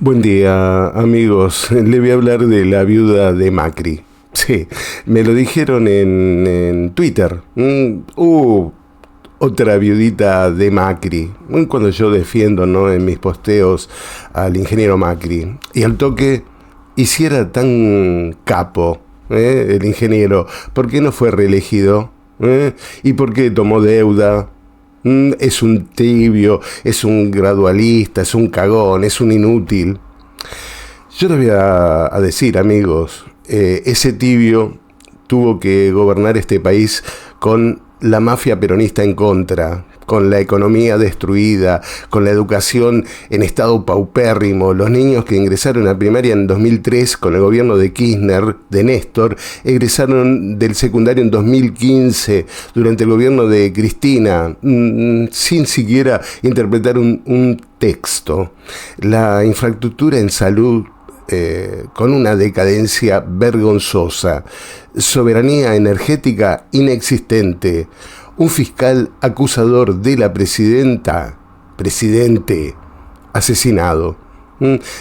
Buen día, amigos. Le voy a hablar de la viuda de Macri. Sí, me lo dijeron en Twitter. Otra viudita de Macri. Cuando yo defiendo, ¿no?, en mis posteos al ingeniero Macri. Y al toque, hiciera tan capo, el ingeniero, ¿por qué no fue reelegido? ¿Y por qué tomó deuda? Es un tibio, es un gradualista, es un cagón, es un inútil. Yo les voy a decir, amigos, ese tibio tuvo que gobernar este país con la mafia peronista en contra, con la economía destruida, con la educación en estado paupérrimo. Los niños que ingresaron a primaria en 2003 con el gobierno de Kirchner, de Néstor, egresaron del secundario en 2015 durante el gobierno de Cristina, sin siquiera interpretar un texto. La infraestructura en salud, con una decadencia vergonzosa, soberanía energética inexistente, un fiscal acusador de la presidente, asesinado,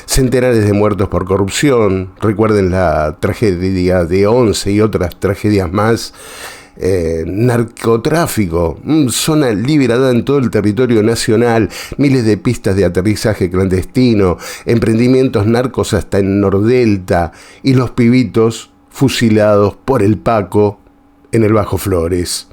centenares de muertos por corrupción. Recuerden la tragedia de Once y otras tragedias más. Narcotráfico, zona liberada en todo el territorio nacional, miles de pistas de aterrizaje clandestino, emprendimientos narcos hasta en Nordelta y los pibitos fusilados por el Paco en el Bajo Flores.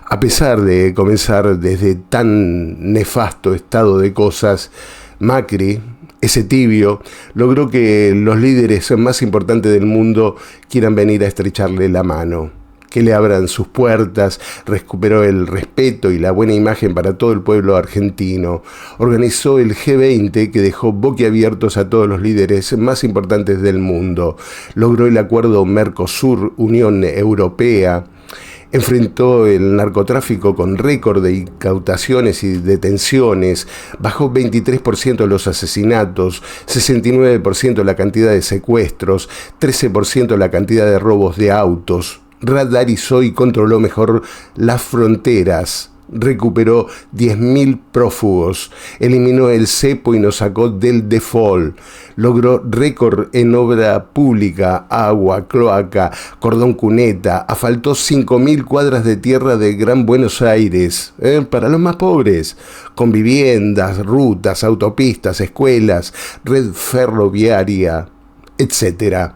A pesar de comenzar desde tan nefasto estado de cosas, Macri, ese tibio, logró que los líderes más importantes del mundo quieran venir a estrecharle la mano, que le abran sus puertas. Recuperó el respeto y la buena imagen para todo el pueblo argentino. Organizó el G20, que dejó boquiabiertos a todos los líderes más importantes del mundo. Logró el acuerdo Mercosur-Unión Europea. Enfrentó el narcotráfico con récord de incautaciones y detenciones, bajó 23% los asesinatos, 69% la cantidad de secuestros, 13% la cantidad de robos de autos. Radarizó y controló mejor las fronteras, recuperó 10.000 prófugos, eliminó el cepo y nos sacó del default, logró récord en obra pública, agua, cloaca, cordón cuneta, asfaltó 5.000 cuadras de tierra de Gran Buenos Aires, para los más pobres, con viviendas, rutas, autopistas, escuelas, red ferroviaria, etc.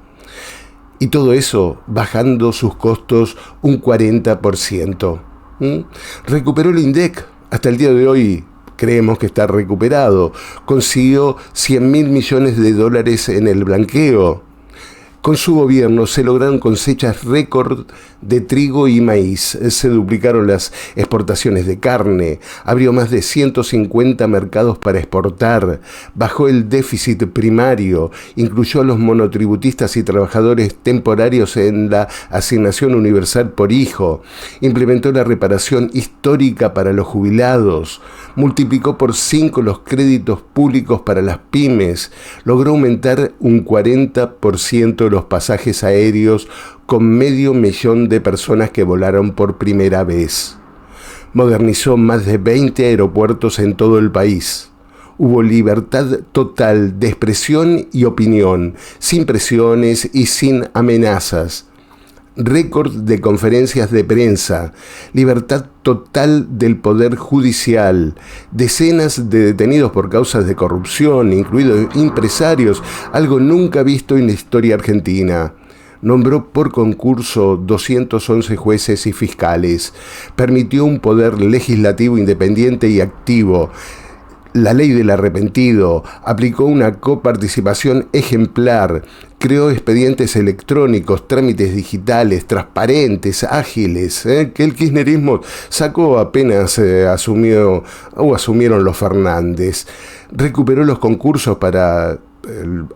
Y todo eso bajando sus costos un 40%. Recuperó el INDEC. Hasta el día de hoy creemos que está recuperado. Consiguió 100.000 millones de dólares en el blanqueo. Con su gobierno se lograron cosechas récord de trigo y maíz, se duplicaron las exportaciones de carne, abrió más de 150 mercados para exportar, bajó el déficit primario, incluyó a los monotributistas y trabajadores temporarios en la asignación universal por hijo, implementó la reparación histórica para los jubilados, multiplicó por 5 los créditos públicos para las pymes, logró aumentar un 40% los pasajes aéreos con 500.000 de personas que volaron por primera vez. Modernizó más de 20 aeropuertos en todo el país. Hubo libertad total de expresión y opinión, sin presiones y sin amenazas. Récord de conferencias de prensa, libertad total del poder judicial, decenas de detenidos por causas de corrupción, incluidos empresarios, algo nunca visto en la historia argentina. Nombró por concurso 211 jueces y fiscales, permitió un poder legislativo independiente y activo, la ley del arrepentido, aplicó una coparticipación ejemplar, creó expedientes electrónicos, trámites digitales, transparentes, ágiles, que el kirchnerismo sacó apenas asumieron los Fernández. Recuperó los concursos para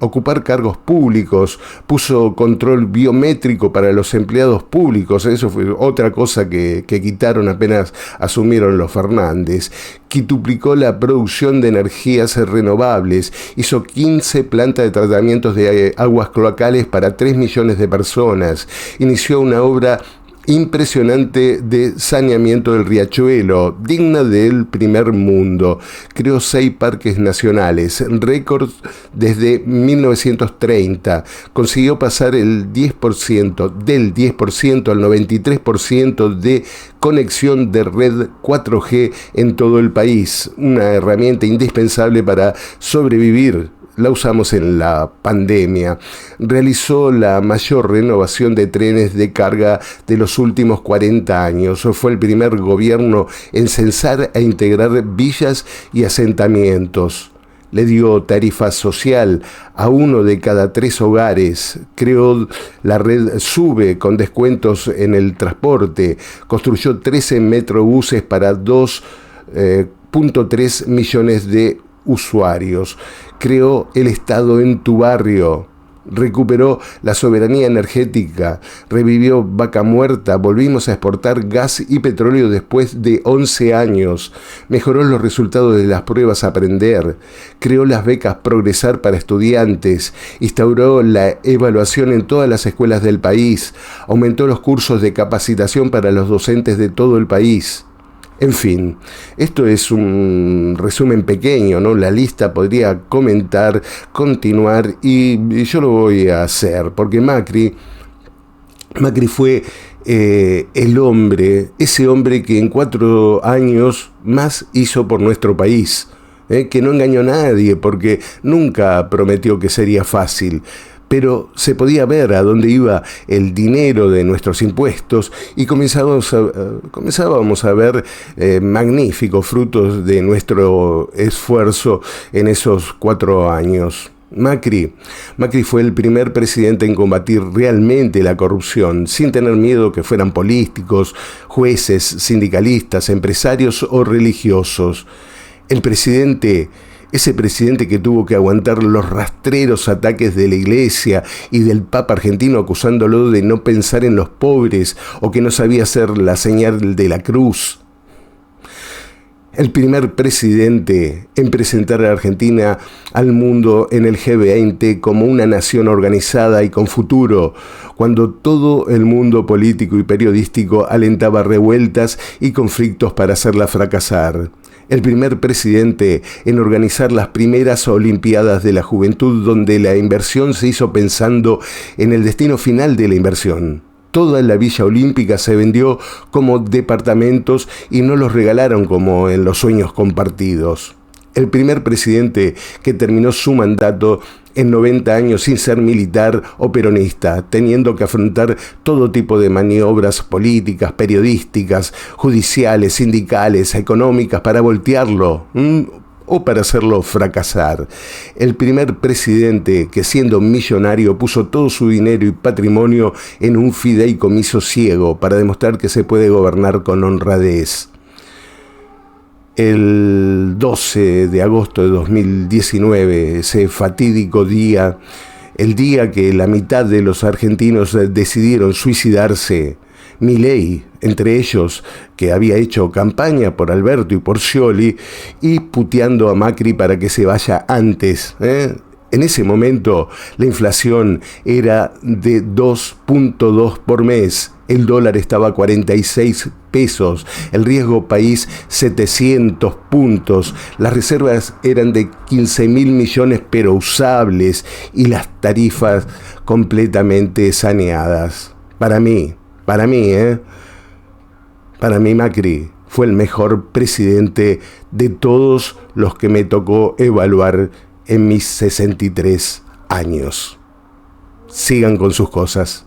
ocupar cargos públicos, puso control biométrico para los empleados públicos. Eso fue otra cosa que quitaron apenas asumieron los Fernández. Quintuplicó la producción de energías renovables, hizo 15 plantas de tratamientos de aguas cloacales para 3 millones de personas, inició una obra impresionante de saneamiento del riachuelo, digna del primer mundo. Creó 6 parques nacionales, récords desde 1930. Consiguió pasar del 10% al 93% de conexión de red 4G en todo el país. Una herramienta indispensable para sobrevivir. La usamos en la pandemia. Realizó la mayor renovación de trenes de carga de los últimos 40 años. Fue el primer gobierno en censar e integrar villas y asentamientos. Le dio tarifa social a 1 de cada 3 hogares. Creó la red SUBE con descuentos en el transporte. Construyó 13 metrobuses para 2.3 millones de usuarios. Creó el Estado en tu barrio. Recuperó la soberanía energética, revivió Vaca Muerta, volvimos a exportar gas y petróleo después de 11 años, mejoró los resultados de las pruebas Aprender, creó las becas Progresar para estudiantes, instauró la evaluación en todas las escuelas del país, aumentó los cursos de capacitación para los docentes de todo el país. En fin, esto es un resumen pequeño, ¿no? La lista podría continuar y yo lo voy a hacer, porque Macri fue el hombre, ese hombre que en 4 años más hizo por nuestro país, que no engañó a nadie, porque nunca prometió que sería fácil. Pero se podía ver a dónde iba el dinero de nuestros impuestos y comenzábamos a ver magníficos frutos de nuestro esfuerzo en esos 4 años. Macri fue el primer presidente en combatir realmente la corrupción, sin tener miedo que fueran políticos, jueces, sindicalistas, empresarios o religiosos. Ese presidente que tuvo que aguantar los rastreros ataques de la Iglesia y del Papa argentino acusándolo de no pensar en los pobres o que no sabía hacer la señal de la cruz. El primer presidente en presentar a Argentina al mundo en el G20 como una nación organizada y con futuro, cuando todo el mundo político y periodístico alentaba revueltas y conflictos para hacerla fracasar. El primer presidente en organizar las primeras Olimpiadas de la Juventud, donde la inversión se hizo pensando en el destino final de la inversión. Toda la Villa Olímpica se vendió como departamentos y no los regalaron como en los sueños compartidos. El primer presidente que terminó su mandato en 90 años sin ser militar o peronista, teniendo que afrontar todo tipo de maniobras políticas, periodísticas, judiciales, sindicales, económicas para voltearlo o para hacerlo fracasar. El primer presidente que, siendo millonario, puso todo su dinero y patrimonio en un fideicomiso ciego para demostrar que se puede gobernar con honradez. El 12 de agosto de 2019, ese fatídico día, el día que la mitad de los argentinos decidieron suicidarse, Milei, entre ellos, que había hecho campaña por Alberto y por Scioli, y puteando a Macri para que se vaya antes, En ese momento la inflación era de 2.2 por mes, el dólar estaba a 46 pesos, el riesgo país 700 puntos, las reservas eran de 15.000 millones pero usables y las tarifas completamente saneadas. Para mí, Macri fue el mejor presidente de todos los que me tocó evaluar en mis 63 años. Sigan con sus cosas.